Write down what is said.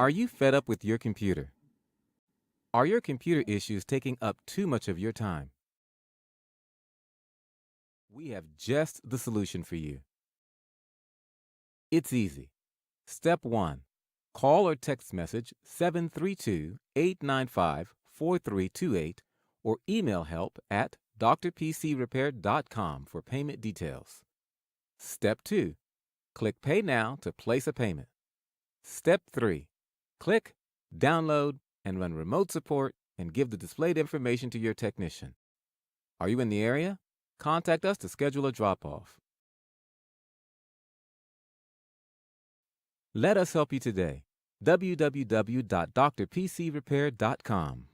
Are you fed up with your computer? Are your computer issues taking up too much of your time? We have just the solution for you. It's easy. Step 1. Call or text message 732-895-4328 or email help at drpcrepair.com for payment details. Step 2. Click Pay Now to place a payment. Step 3. Click, download, and run remote support and give the displayed information to your technician. Are you in the area? Contact us to schedule a drop-off. Let us help you today. www.drpcrepair.com